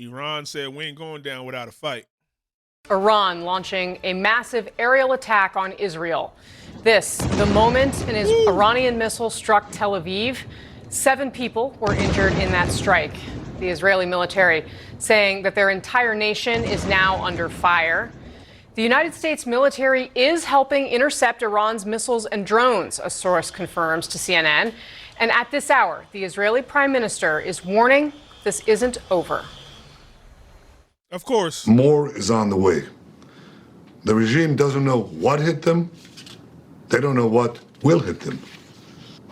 Iran said we ain't going down without a fight. Iran launching a massive aerial attack on Israel. This, the moment an Iranian missile struck Tel Aviv. 7 people were injured in that strike. The Israeli military saying that their entire nation is now under fire. The United States military is helping intercept Iran's missiles and drones, a source confirms to CNN. And at this hour, the Israeli prime minister is warning this isn't over. Of course. More is on the way. The regime doesn't know what hit them. They don't know what will hit them.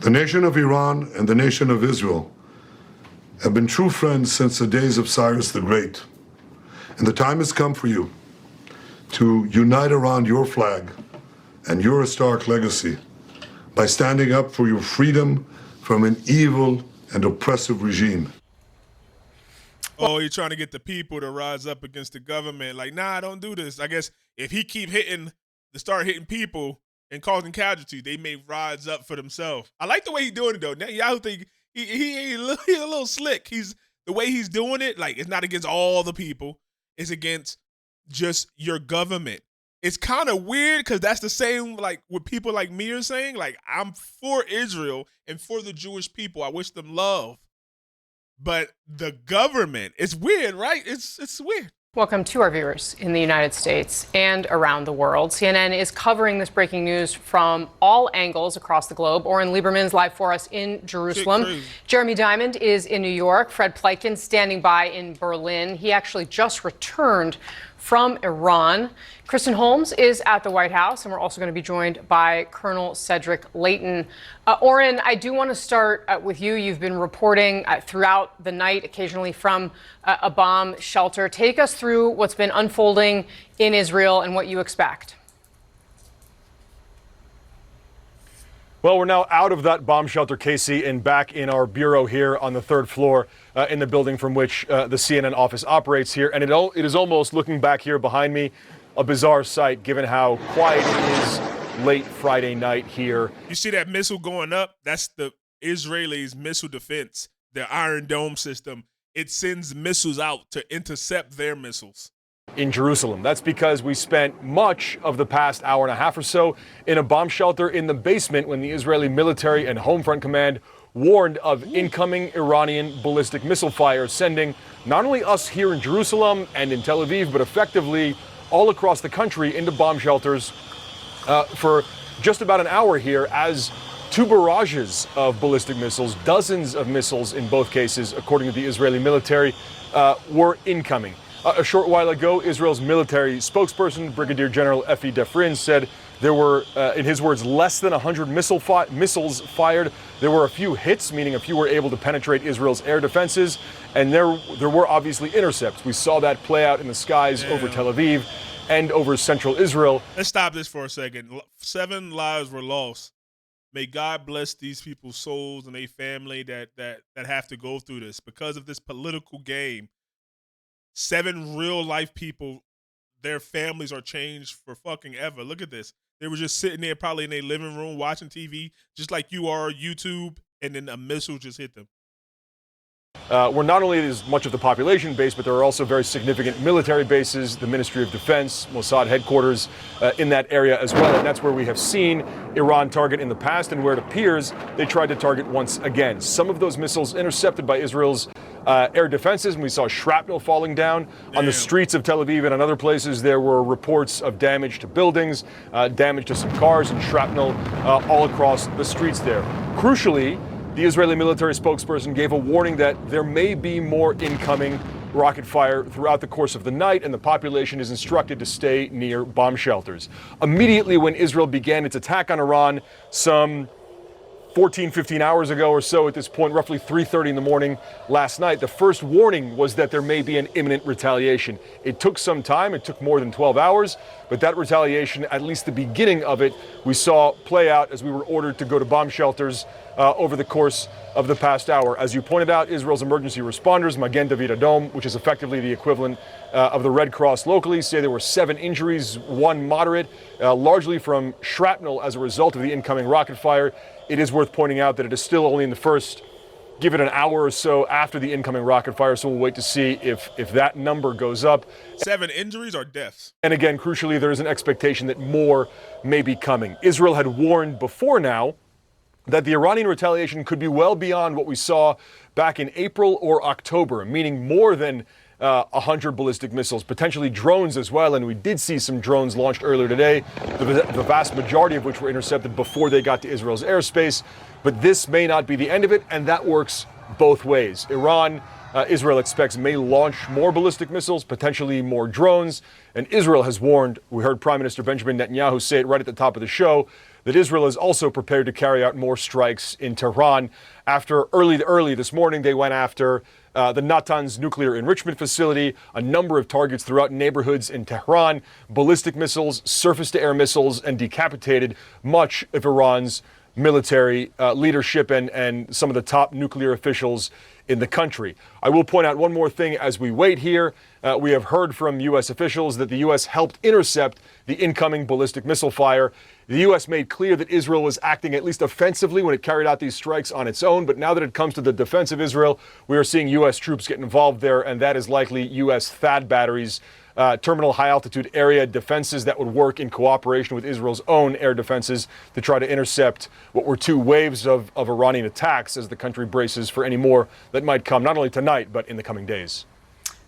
The nation of Iran and the nation of Israel have been true friends since the days of Cyrus the Great. And the time has come for you to unite around your flag and your historic legacy by standing up for your freedom from an evil and oppressive regime. Oh, you're trying to get the people to rise up against the government. Like, nah, don't do this. I guess if he start hitting people and causing casualties, they may rise up for themselves. I like the way he's doing it, though. Netanyahu think he a little slick. The way he's doing it, like, it's not against all the people. It's against just your government. It's kind of weird because that's the same, like, what people like me are saying. Like, I'm for Israel and for the Jewish people. I wish them love. But the government, it's weird, right? It's weird. Welcome to our viewers in the United States and around the world. CNN is covering this breaking news from all angles across the globe. Oren Lieberman's live for us in Jerusalem. Jeremy Diamond is in New York. Fred Pleitgen standing by in Berlin. He actually just returned from Iran. Kristen Holmes is at the White House, and we're also going to be joined by Colonel Cedric Leighton. Oren, I do want to start with you. You've been reporting throughout the night, occasionally from a bomb shelter. Take us through what's been unfolding in Israel and what you expect. Well, we're now out of that bomb shelter, Casey, and back in our bureau here on the 3rd floor in the building from which the CNN office operates here. And it is almost, looking back here behind me, a bizarre sight given how quiet it is late Friday night here. You see that missile going up? That's the Israelis' missile defense, their Iron Dome system. It sends missiles out to intercept their missiles. In Jerusalem. That's because we spent much of the past hour and a half or so in a bomb shelter in the basement when the Israeli military and Home Front Command warned of incoming Iranian ballistic missile fire, sending not only us here in Jerusalem and in Tel Aviv, but effectively all across the country into bomb shelters for just about an hour here as 2 barrages of ballistic missiles, dozens of missiles in both cases, according to the Israeli military, were incoming. A short while ago, Israel's military spokesperson, Brigadier General Efi Defrin, said there were, in his words, less than 100 missiles fired. There were a few hits, meaning a few were able to penetrate Israel's air defenses, and there were obviously intercepts. We saw that play out in the skies over Tel Aviv and over central Israel. Let's stop this for a second. 7 lives were lost. May God bless these people's souls and their family that have to go through this because of this political game. 7 real life people, their families are changed for fucking ever. Look at this. They were just sitting there probably in their living room watching TV, just like you are, YouTube, and then a missile just hit them. Where not only is much of the population based, but there are also very significant military bases, the Ministry of Defense, Mossad headquarters in that area as well. And that's where we have seen Iran target in the past and where it appears they tried to target once again. Some of those missiles intercepted by Israel's air defenses, and we saw shrapnel falling down on the streets of Tel Aviv, and in other places there were reports of damage to buildings, damage to some cars, and shrapnel all across the streets there. Crucially, the Israeli military spokesperson gave a warning that there may be more incoming rocket fire throughout the course of the night, and the population is instructed to stay near bomb shelters. Immediately when Israel began its attack on Iran, some 15 hours ago or so at this point, roughly 3:30 in the morning last night, the first warning was that there may be an imminent retaliation. It took some time. It took more than 12 hours, but that retaliation, at least the beginning of it, we saw play out as we were ordered to go to bomb shelters over the course of the past hour. As you pointed out, Israel's emergency responders, Magen David Adom, which is effectively the equivalent of the Red Cross locally, say there were 7 injuries, 1 moderate, largely from shrapnel as a result of the incoming rocket fire. It is worth pointing out that it is still only in the first give it an hour or so after the incoming rocket fire, so we'll wait to see if that number goes up. 7 injuries or deaths? And again, crucially, there is an expectation that more may be coming. Israel had warned before now that the Iranian retaliation could be well beyond what we saw back in April or October, meaning more than 100 ballistic missiles, potentially drones as well. And we did see some drones launched earlier today, the vast majority of which were intercepted before they got to Israel's airspace. But this may not be the end of it, and that works both ways. Israel expects may launch more ballistic missiles, potentially more drones. And Israel has warned, we heard Prime Minister Benjamin Netanyahu say it right at the top of the show, that Israel is also prepared to carry out more strikes in Tehran. After early this morning, they went after the Natanz nuclear enrichment facility, a number of targets throughout neighborhoods in Tehran, ballistic missiles, surface-to-air missiles, and decapitated much of Iran's military leadership and some of the top nuclear officials in the country. I will point out one more thing as we wait here. We have heard from U.S. officials that the U.S. helped intercept the incoming ballistic missile fire. The U.S. made clear that Israel was acting at least offensively when it carried out these strikes on its own. But now that it comes to the defense of Israel, we are seeing U.S. troops get involved there, and that is likely U.S. THAAD batteries, terminal high-altitude area defenses that would work in cooperation with Israel's own air defenses to try to intercept what were 2 waves of Iranian attacks as the country braces for any more that might come, not only tonight, but in the coming days.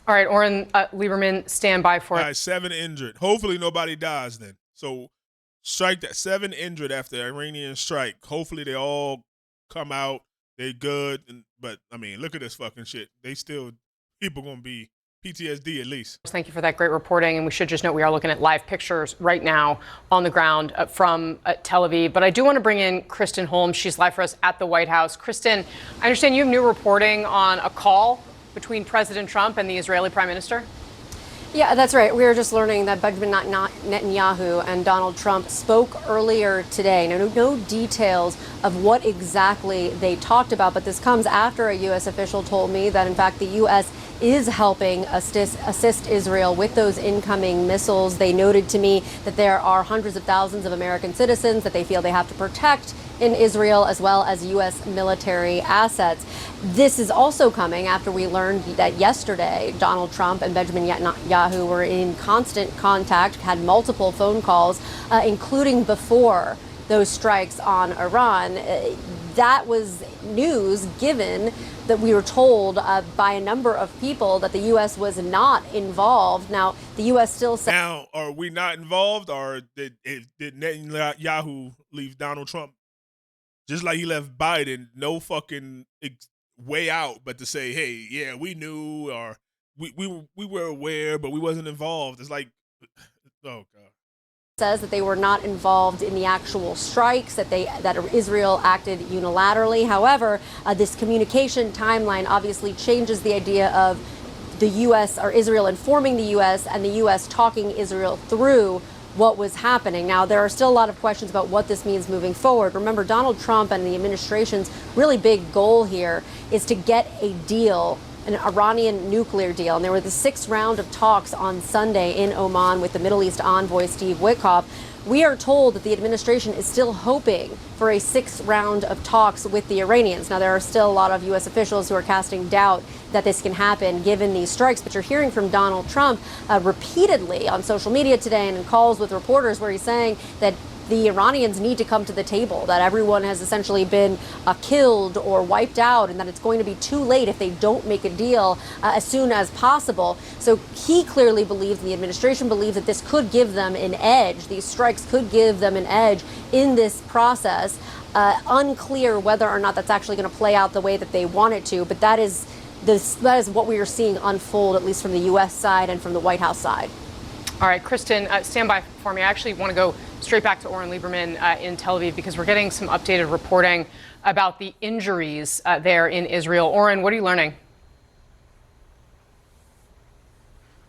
All right, Oren Lieberman, stand by for it. All right, 7 injured. Hopefully nobody dies then. So strike that 7 injured after the Iranian strike. Hopefully they all come out. They good. But, I mean, look at this fucking shit. People going to be PTSD at least. Thank you for that great reporting. And we should just note we are looking at live pictures right now on the ground from Tel Aviv. But I do want to bring in Kristen Holmes. She's live for us at the White House. Kristen, I understand you have new reporting on a call between President Trump and the Israeli Prime Minister. Yeah, that's right. We were just learning that Benjamin Netanyahu and Donald Trump spoke earlier today. No details of what exactly they talked about, but this comes after a U.S. official told me that, in fact, the U.S. is helping assist Israel with those incoming missiles. They noted to me that there are hundreds of thousands of American citizens that they feel they have to protect in Israel, as well as U.S. military assets. This is also coming after we learned that yesterday Donald Trump and Benjamin Netanyahu were in constant contact, had multiple phone calls, including before those strikes on Iran. That was news given that we were told by a number of people that the U.S. was not involved. Now, the U.S. still says... Now, are we not involved, or did Netanyahu leave Donald Trump just like he left Biden, no fucking way out, but to say, hey, yeah, we knew, or we were aware, but we wasn't involved? It's like, oh, God. Says that they were not involved in the actual strikes, that Israel acted unilaterally. However, this communication timeline obviously changes the idea of the U.S. or Israel informing the U.S. and the U.S. talking Israel through what was happening. Now, there are still a lot of questions about what this means moving forward. Remember, Donald Trump and the administration's really big goal here is to get a deal, an Iranian nuclear deal. And there was the 6th round of talks on Sunday in Oman with the Middle East envoy, Steve Witkoff. We are told that the administration is still hoping for a 6th round of talks with the Iranians. Now, there are still a lot of U.S. officials who are casting doubt that this can happen given these strikes. But you're hearing from Donald Trump repeatedly on social media today and in calls with reporters where he's saying that the Iranians need to come to the table, that everyone has essentially been killed or wiped out, and that it's going to be too late if they don't make a deal as soon as possible. So he clearly believes, and the administration believes, that this could give them an edge. These strikes could give them an edge in this process. Unclear whether or not that's actually going to play out the way that they want it to, but that is what we are seeing unfold, at least from the U.S. side and from the White House side. All right, Kristen, stand by for me. I actually want to go straight back to Oren Lieberman in Tel Aviv because we're getting some updated reporting about the injuries there in Israel. Oren, what are you learning?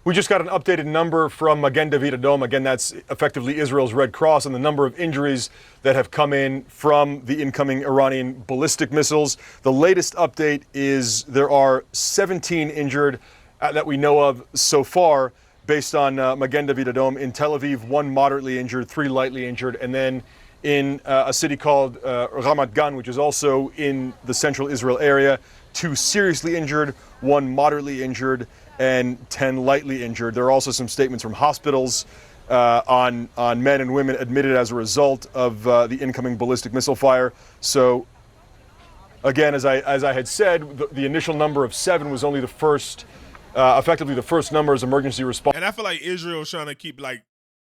We just got an updated number from Magen David Adom. Again, that's effectively Israel's Red Cross, and the number of injuries that have come in from the incoming Iranian ballistic missiles. The latest update is there are 17 injured that we know of so far, based on Magen David Adom. In Tel Aviv, 1 moderately injured, 3 lightly injured, and then in a city called Ramat Gan, which is also in the central Israel area. 2 seriously injured, 1 moderately injured, and 10 lightly injured. There are also some statements from hospitals on men and women admitted as a result of the incoming ballistic missile fire. So, again, as I had said, the initial number of 7 was only the first, effectively the first number as emergency response. And I feel like Israel's trying to keep like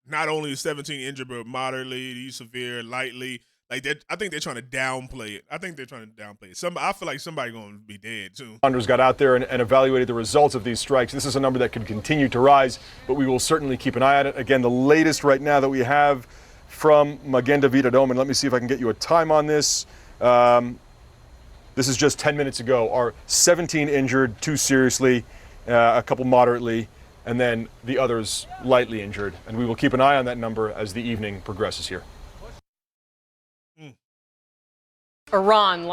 not only 17 injured, but moderately, severe, lightly. Like I think they're trying to downplay it. I feel like somebody gonna be dead too. Responders got out there and evaluated the results of these strikes. This is a number that could continue to rise, but we will certainly keep an eye on it. Again, the latest right now that we have from Magen David Adom, and let me see if I can get you a time on this. This is just 10 minutes ago. Are 17 injured, 2 seriously, a couple moderately, and then the others lightly injured. And we will keep an eye on that number as the evening progresses here. Iran.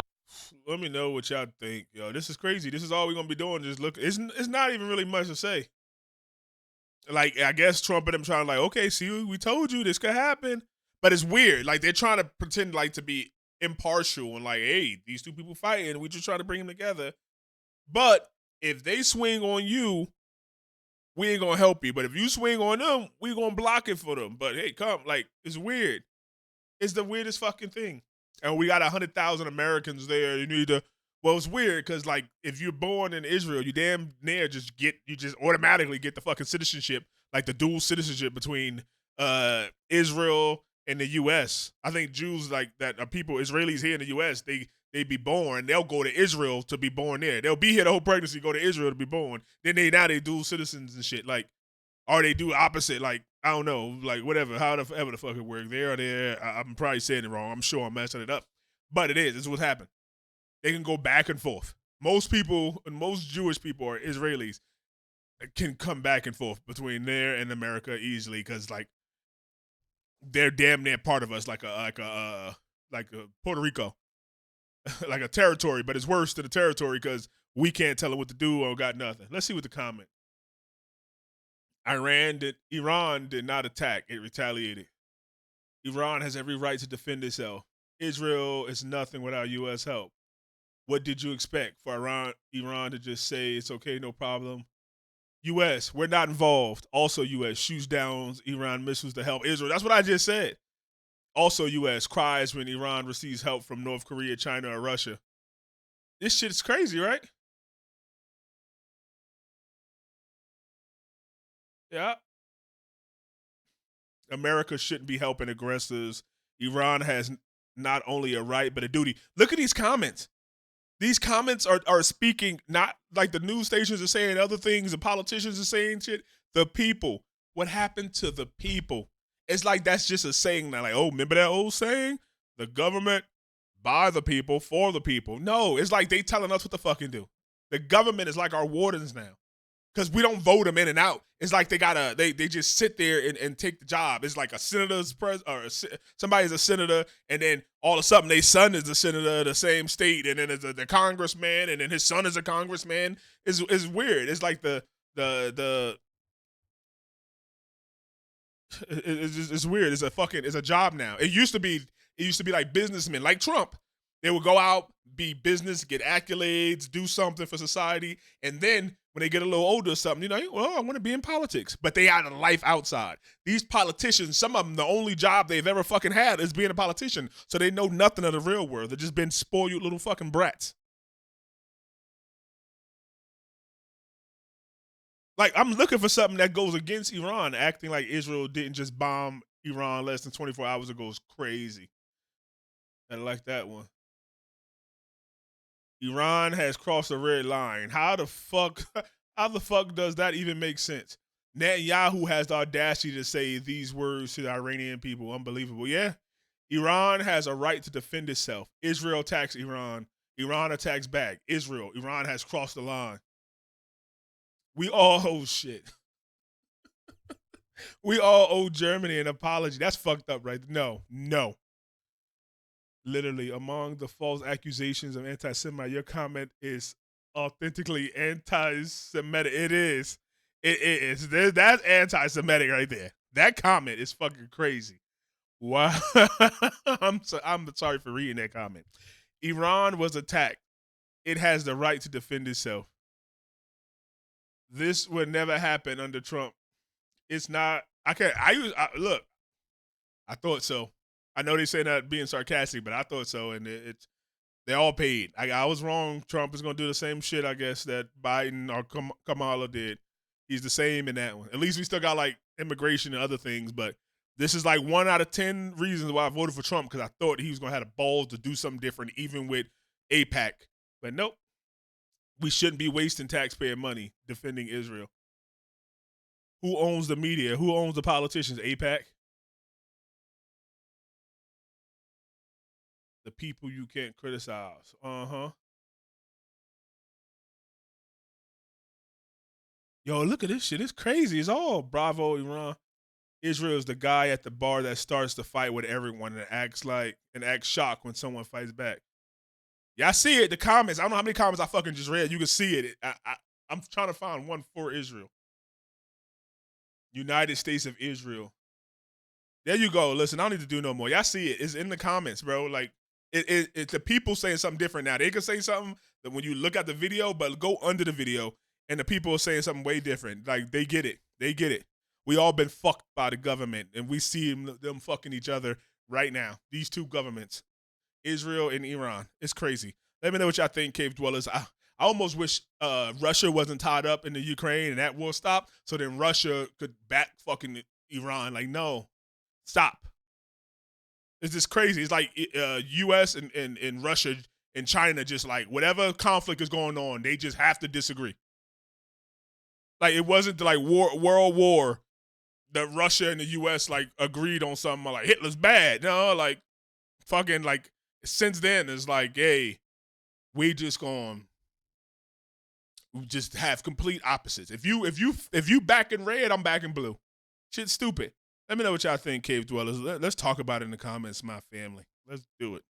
Let me know what y'all think. Yo, this is crazy. This is all we're going to be doing. Just look. It's not even really much to say. Like, I guess Trump and them trying to like, okay, see, we told you this could happen. But it's weird. Like, they're trying to pretend like to be impartial and like, hey, these 2 people fighting. We just try to bring them together. But if they swing on you, we ain't gonna help you. But if you swing on them, we gonna block it for them. But hey, come, like, it's weird. It's the weirdest fucking thing. And we got 100,000 Americans there. You need to. Well, it's weird because like if you're born in Israel, you damn near just automatically get the fucking citizenship, like the dual citizenship between Israel and the U.S. I think Jews like that are people, Israelis here in the U.S. They be born, they'll go to Israel to be born there. They'll be here the whole pregnancy, go to Israel to be born. Then they dual citizens and shit. Like, or they do opposite. Like, I don't know, like whatever, however the fuck it works. They are there. I'm probably saying it wrong. I'm sure I'm messing it up, but it is. This is what's happened. They can go back and forth. Most people, and most Jewish people are Israelis, can come back and forth between there and America easily because like they're damn near part of us, like a Puerto Rico. Like a territory, but it's worse than a territory because we can't tell them what to do or got nothing. Let's see what the comment. Iran did not attack. It retaliated. Iran has every right to defend itself. Israel is nothing without U.S. help. What did you expect for Iran to just say it's okay, no problem? U.S., we're not involved. Also, U.S. shoots down Iran missiles to help Israel. That's what I just said. Also, U.S. cries when Iran receives help from North Korea, China, or Russia. This shit is crazy, right? Yeah. America shouldn't be helping aggressors. Iran has not only a right, but a duty. Look at these comments. These comments are speaking, not like the news stations are saying other things, the politicians are saying shit. The people. What happened to the people? It's like that's just a saying now. Like, oh, remember that old saying? The government by the people, for the people. No, it's like they telling us what to fucking do. The government is like our wardens now. Because we don't vote them in and out. It's like they just sit there and take the job. It's like a senator's somebody's a senator, and then all of a sudden their son is a senator of the same state, and then there's the congressman, and then his son is a congressman. It's weird. It's like it's weird. It's a job now. It used to be like businessmen, like Trump. They would go out, be business, get accolades, do something for society, and then when they get a little older or something, I want to be in politics. But they had a life outside. These politicians, some of them, the only job they've ever fucking had is being a politician. So they know nothing of the real world. They've just been spoiled little fucking brats. Like, I'm looking for something that goes against Iran. Acting like Israel didn't just bomb Iran less than 24 hours ago is crazy. I like that one. Iran has crossed a red line. How the fuck does that even make sense? Netanyahu has the audacity to say these words to the Iranian people. Unbelievable. Yeah. Iran has a right to defend itself. Israel attacks Iran. Iran attacks back. Iran has crossed the line. We all owe shit. We all owe Germany an apology. That's fucked up, right? No. Literally, among the false accusations of anti-Semite, your comment is authentically anti-Semitic. It is. It is. That's anti-Semitic right there. That comment is fucking crazy. Wow. I'm sorry for reading that comment. Iran was attacked. It has the right to defend itself. This would never happen under Trump. It's not. Look. I thought so. I know they say that being sarcastic, but I thought so, and they all paid. I was wrong. Trump is going to do the same shit, I guess, that Biden or Kamala did. He's the same in that one. At least we still got like immigration and other things, but this is like 1 out of 10 reasons why I voted for Trump, because I thought he was going to have the balls to do something different, even with AIPAC. But nope. We shouldn't be wasting taxpayer money defending Israel. Who owns the media? Who owns the politicians? AIPAC? The people you can't criticize. Yo, look at this shit. It's crazy. It's all bravo, Iran. Israel is the guy at the bar that starts the fight with everyone and acts shocked when someone fights back. Yeah, I see it. The comments. I don't know how many comments I fucking just read. You can see it. I'm trying to find one for Israel. United States of Israel. There you go. Listen, I don't need to do no more. Y'all see it. It's in the comments, bro. Like, it's the people saying something different now. They can say something that when you look at the video, but go under the video, and the people are saying something way different. Like, they get it. They get it. We all been fucked by the government, and we see them fucking each other right now. These two governments, Israel and Iran. It's crazy. Let me know what y'all think, Cave Dwellers. I almost wish Russia wasn't tied up in the Ukraine and that war stopped, so then Russia could back fucking Iran. Like, no, stop. It's just crazy. It's like U.S. and Russia and China just like whatever conflict is going on, they just have to disagree. Like, it wasn't like World War that Russia and the U.S. like agreed on something like Hitler's bad. No, like fucking like since then it's like, hey, we just have complete opposites. If you back in red, I'm back in blue. Shit's stupid. Let me know what y'all think, Cave Dwellers. Let's talk about it in the comments, my family. Let's do it.